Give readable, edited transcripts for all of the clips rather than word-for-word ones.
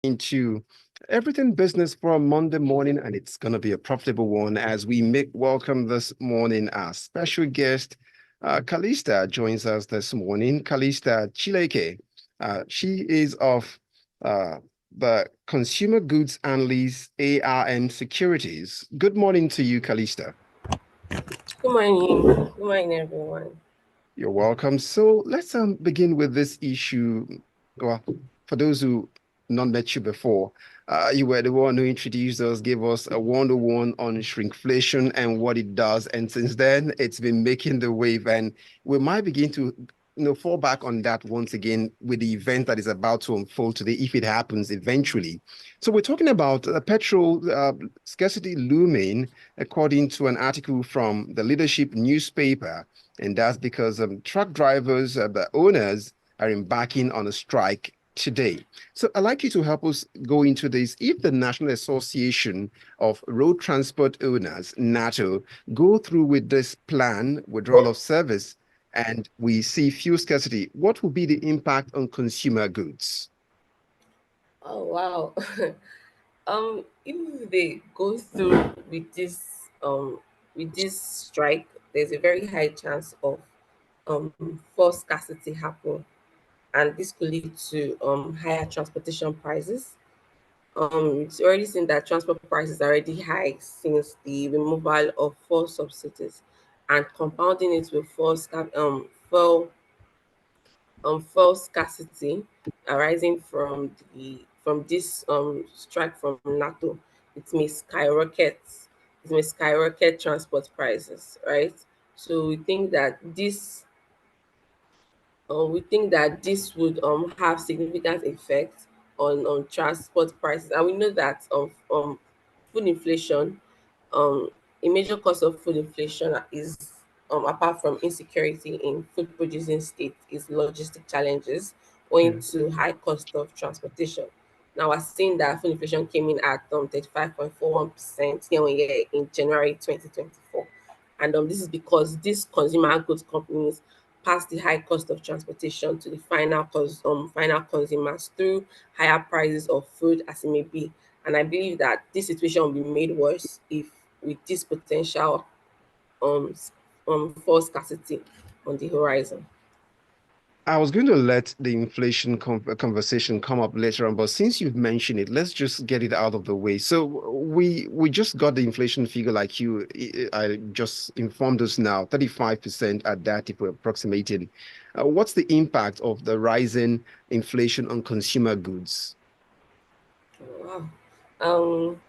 into everything business for a Monday morning, and it's going to be a profitable one as we make welcome this morning our special guest, Callista, joins us this morning. Callista Chileke. She is of uh, the Consumer Goods Analyst ARM Securities. Good morning to you, Callista. Good morning. Good morning, everyone. You're welcome. So let's begin with this issue. Well, for those who not met you before, you were the one who introduced us, gave us a 101 on shrinkflation and what it does. And since then, it's been making the wave. And we might begin to fall back on that once again with the event that is about to unfold today, if it happens eventually. So we're talking about petrol scarcity looming, according to an article from the Leadership newspaper. And that's because truck drivers, the owners, are embarking on a strike today. So I'd like you to help us go into this. If the National Association of Road Transport Owners, NATO, go through with this plan, withdrawal of service, and we see fuel scarcity, what will be the impact on consumer goods? Oh wow. If they go through with this strike, there's a very high chance of forced scarcity happen, and this could lead to higher transportation prices. It's already seen that transport prices are already high since the removal of fuel subsidies, and compounding it with fuel scarcity arising from this strike from NATO, it may skyrocket transport prices, right? So we think that this would have significant effect on transport prices, and we know that of food inflation, um, a major cause of food inflation is, apart from insecurity in food producing states, is logistic challenges owing Mm. to high cost of transportation. Now we're seeing that food inflation came in at 35.41% year on year in January 2024. And this is because these consumer goods companies pass the high cost of transportation to the final consumers through higher prices of food as it may be. And I believe that this situation will be made worse if with this potential um for scarcity on the horizon. I was going to let the inflation conversation come up later on, but since you've mentioned it, let's just get it out of the way. So we just got the inflation figure, like I just informed us now, 35% at that, if we're approximating. What's the impact of the rising inflation on consumer goods? Wow. Um,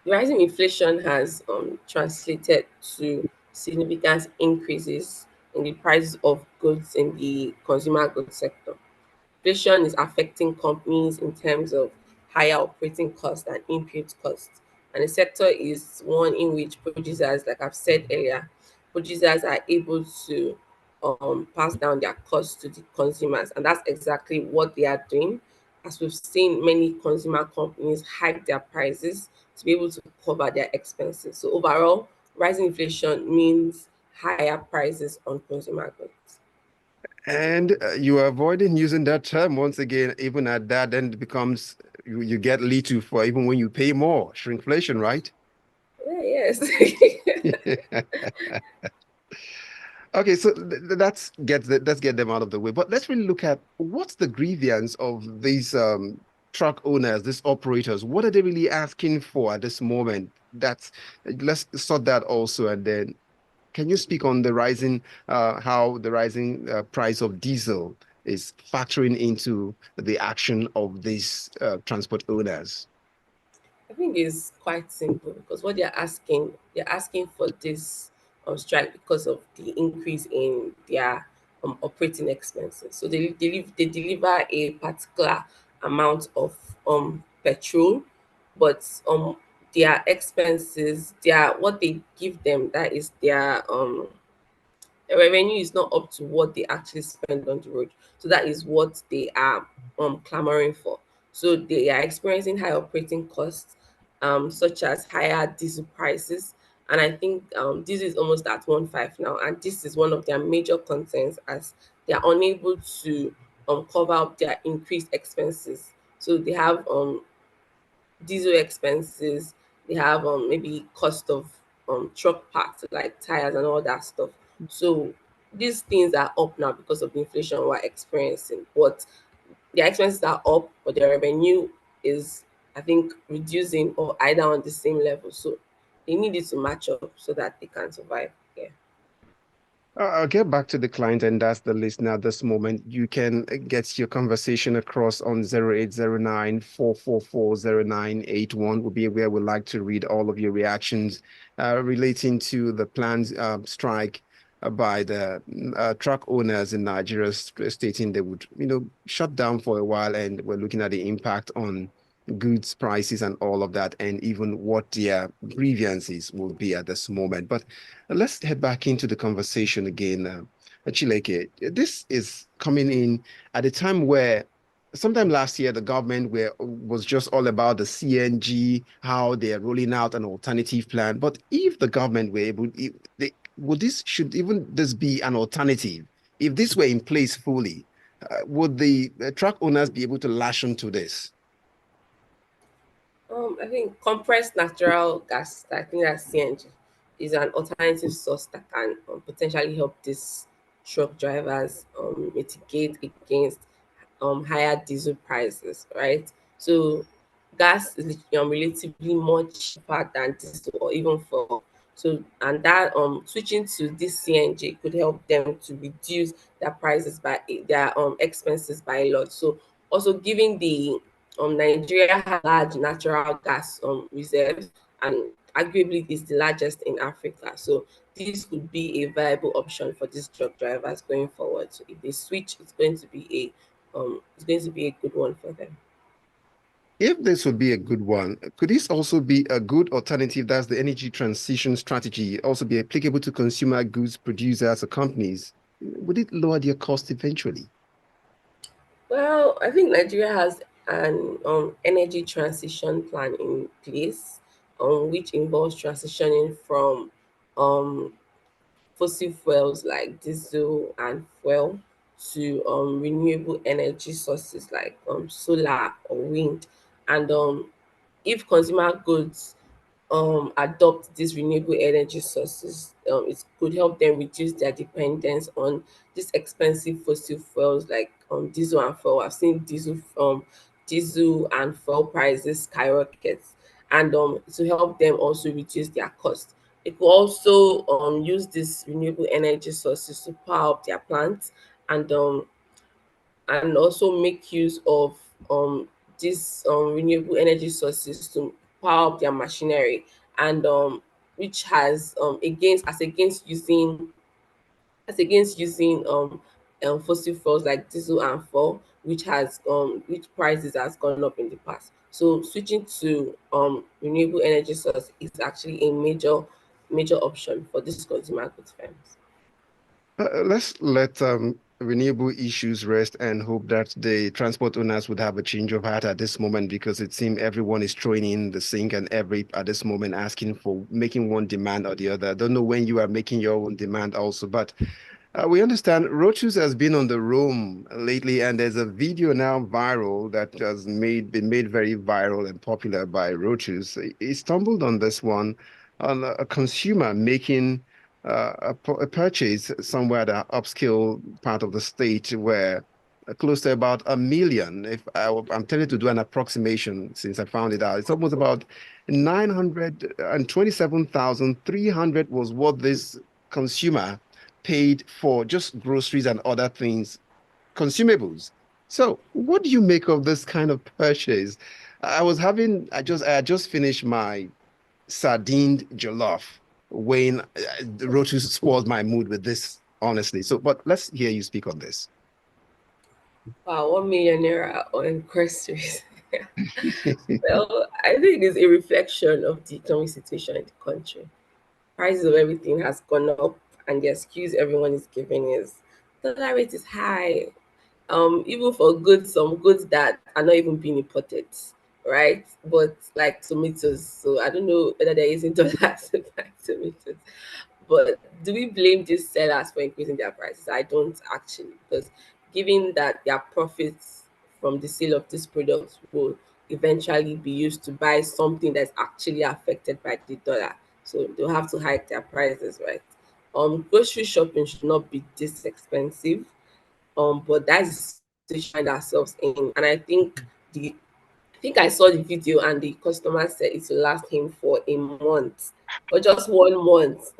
the rising inflation has translated to significant increases in the price of goods in the consumer goods sector. Inflation is affecting companies in terms of higher operating costs and input costs. And the sector is one in which producers, like I've said earlier, producers are able to pass down their costs to the consumers. And that's exactly what they are doing. As we've seen many consumer companies hike their prices to be able to cover their expenses. So overall, rising inflation means higher prices on consumer goods. And you are avoiding using that term once again, even at that, then it becomes you get little for even when you pay more, shrinkflation, right? Yeah, yes. Okay, so let's get them out of the way. But let's really look at what's the grievance of these truck owners, these operators. What are they really asking for at this moment? That's Let's sort that also, and then can you speak on the rising how the rising price of diesel is factoring into the action of these transport owners? I think it's quite simple because what they're asking for this strike because of the increase in their operating expenses. So they deliver a particular amount of petrol, but their expenses, their what they give them, that is their revenue is not up to what they actually spend on the road. So that is what they are clamoring for. So they are experiencing high operating costs, such as higher diesel prices. And I think this is almost at 1.5 now. And this is one of their major concerns as they are unable to cover up their increased expenses. So they have diesel expenses, they have maybe cost of truck parts like tires and all that stuff. So these things are up now because of the inflation we're experiencing. But their expenses are up, but their revenue is, I think, reducing or either on the same level. So they need it to match up so that they can survive. Yeah. I'll get back to the client, and that's the listener at this moment. You can get your conversation across on 0809 444 0981. Will be where we'd like to read all of your reactions relating to the planned strike by the truck owners in Nigeria, stating they would, shut down for a while, and we're looking at the impact on goods prices and all of that, and even what their grievances will be at this moment. But let's head back into the conversation again. Chileke, this is coming in at a time where sometime last year the government was just all about the CNG, how they're rolling out an alternative plan. But if the government were able, would this should even this be an alternative? If this were in place fully, would the truck owners be able to lash onto this? I think compressed natural gas, I think that's CNG, is an alternative source that can potentially help these truck drivers mitigate against higher diesel prices, right? So gas is relatively much cheaper than diesel or even for, so and that switching to this CNG could help them to reduce their prices by their expenses by a lot. So also giving the Nigeria has large natural gas reserves, and arguably is the largest in Africa. So this could be a viable option for these truck drivers going forward. So if they switch, it's going to be a good one for them. If this would be a good one, could this also be a good alternative? That's the energy transition strategy, also be applicable to consumer goods producers or companies? Would it lower their cost eventually? Well, I think Nigeria has an energy transition plan in place, which involves transitioning from um, fossil fuels like diesel and fuel to renewable energy sources like solar or wind. And if consumer goods adopt these renewable energy sources, it could help them reduce their dependence on these expensive fossil fuels like diesel and fuel. I've seen diesel and fuel prices skyrocket, and to help them also reduce their cost. It could also use these renewable energy sources to power up their plants, and also make use of these renewable energy sources to power up their machinery, and which has against using fossil fuels like diesel and fuel, which prices has gone up in the past. So switching to renewable energy source is actually a major option for these consumer goods firms. Let's let renewable issues rest and hope that the transport owners would have a change of heart at this moment, because it seems everyone is throwing in the sink and every at this moment asking for making one demand or the other. I don't know when you are making your own demand also, but we understand Rochus has been on the roam lately, and there's a video now viral that has been made very viral and popular by Rochus. He stumbled on this one on a consumer making a purchase somewhere at the upscale part of the state where close to about 1 million. If I'm telling to do an approximation since I found it out, it's almost about 927,300 was what this consumer paid for just groceries and other things, consumables. So, what do you make of this kind of purchase? I just finished my sardined jollof when Rotus spoiled my mood with this, honestly. So, but let's hear you speak on this. Wow, 1 million naira on groceries. Well, I think it's a reflection of the economic situation in the country. Prices of everything has gone up, and the excuse everyone is giving is dollar rate is high. Even for goods, some goods that are not even being imported, right? But like tomatoes, so I don't know whether they're using dollars to buy tomatoes. But do we blame these sellers for increasing their prices? I don't actually, because given that their profits from the sale of this product will eventually be used to buy something that's actually affected by the dollar. So they'll have to hike their prices, right? Grocery shopping should not be this expensive. But that's the situation we find ourselves in. And the I think I saw the video and the customer said it will last him for a month. For just 1 month.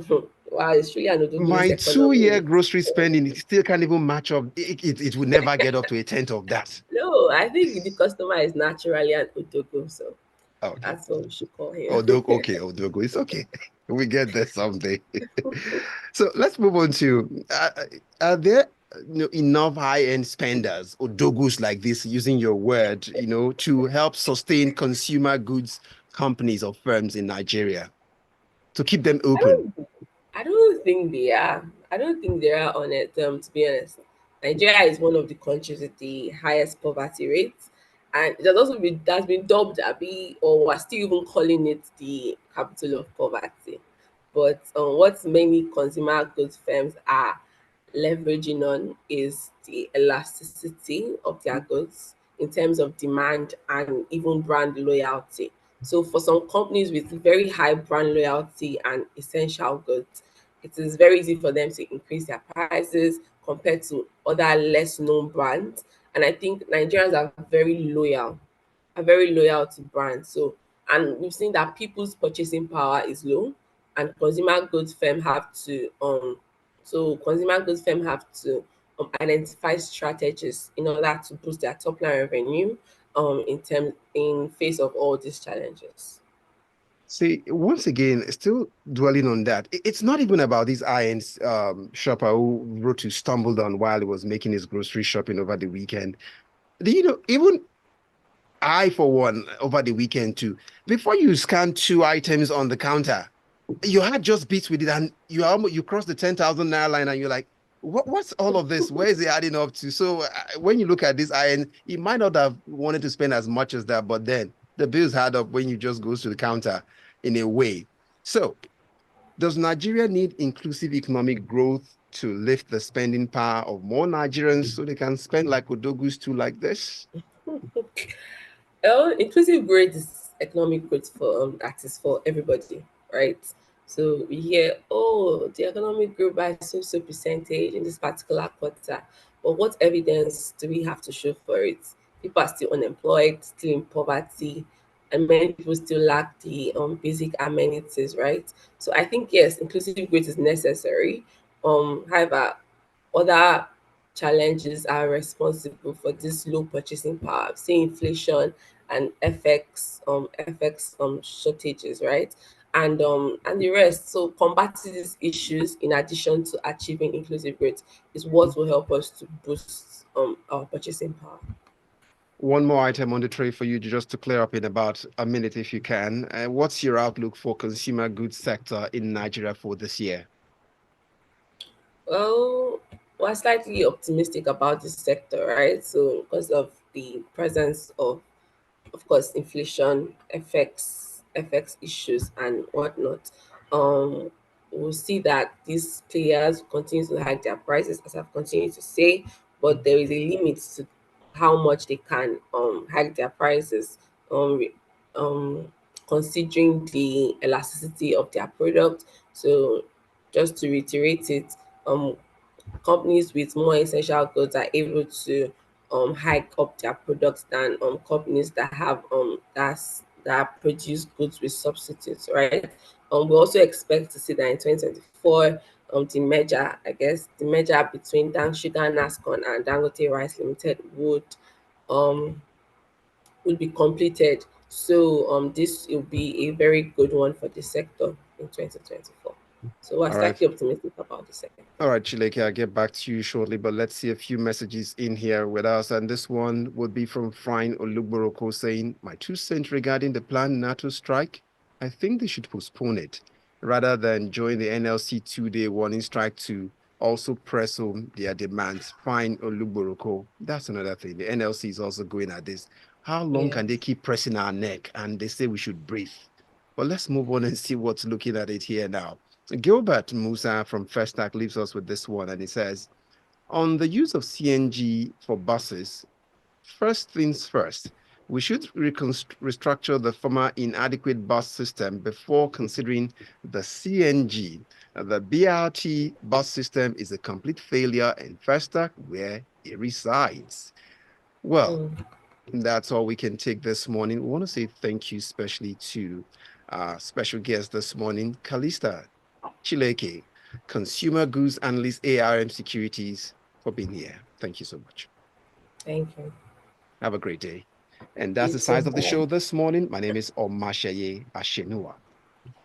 Wow, it's really an Odogun's My 2 year economy. grocery spending it still can't even match up. It will never get up to a tenth of that. No, I think the customer is naturally an Odogun, so Okay. that's what we should call him. Okay, Odogo, it's okay. We get there someday. So let's move on to are there enough high-end spenders, Odogus like this, using your word, to help sustain consumer goods companies or firms in Nigeria to keep them I open? don't I don't think they are. I don't think they are on it, to be honest. Nigeria is one of the countries with the highest poverty rates. And it has also been that's been dubbed Abi, or we're still even calling it the capital of poverty. But what many consumer goods firms are leveraging on is the elasticity of their goods in terms of demand and even brand loyalty. So for some companies with very high brand loyalty and essential goods, it is very easy for them to increase their prices compared to other less known brands. And I think Nigerians are very loyal to brands. So, and we've seen that people's purchasing power is low, and consumer goods firm have to identify strategies in order to boost their top line revenue in face of all these challenges. See, once again, still dwelling on that, it's not even about this high-end shopper who wrote to stumbled on while he was making his grocery shopping over the weekend. Even I, for one, over the weekend too, before you scan two items on the counter, your heart just beats with it, and you cross the 10,000 naira line, and you're like, what's all of this? Where is it adding up to? So when you look at this iron, you might not have wanted to spend as much as that, but then the bills add up when you just go to the counter in a way. So does Nigeria need inclusive economic growth to lift the spending power of more Nigerians so they can spend like Odogus too like this? Well, inclusive growth is economic growth for that is for everybody, right? So we hear, oh, the economic grew by so percentage in this particular quarter, but what evidence do we have to show for it? People are still unemployed, still in poverty, and many people still lack the basic amenities, right? So I think yes, inclusive growth is necessary. However, other challenges are responsible for this low purchasing power, say inflation and FX shortages, right? And the rest. So combating these issues in addition to achieving inclusive growth is what will help us to boost our purchasing power. One more item on the tray for you just to clear up in about a minute if you can. What's your outlook for consumer goods sector in Nigeria for this year? Well, we're slightly optimistic about this sector, right? So because of the presence of course, inflation affects issues and whatnot. We'll see that these players continue to hike their prices, as I've continued to say, but there is a limit to how much they can hike their prices, re- um, considering the elasticity of their product. So, just to reiterate it, um, companies with more essential goods are able to hike up their products than companies that have that produce goods with substitutes, right? We also expect to see that in 2024, the merger between Dan Sugar, Nascon, and Dangote Rice Limited um would be completed. So this will be a very good one for the sector in 2024. So we're All right. slightly optimistic about the sector. All right, Chileke, I'll get back to you shortly, but let's see a few messages in here with us. And this one would be from Fine Olugboroko saying, my 2 cents regarding the planned NATO strike. I think they should postpone it rather than join the NLC 2-day warning strike to also press home their demands. Fine Olugboroko. That's another thing. The NLC is also going at this. How long can they Yes. keep pressing our neck? And they say we should breathe. But let's move on and see what's looking at it here now. Gilbert Musa from Festac leaves us with this one, and he says, on the use of CNG for buses, First things first, we should restructure the former inadequate bus system before considering the CNG. The BRT bus system is a complete failure and Festac where it resides. Well, Mm. that's all we can take this morning. We want to say thank you especially to our special guest this morning, Callista, Chileke, Consumer Goods Analyst, ARM Securities, for being here. Thank you so much. Thank you. Have a great day. And that's You the size too. of the show this morning. My name is Omatseye Atsenuwa.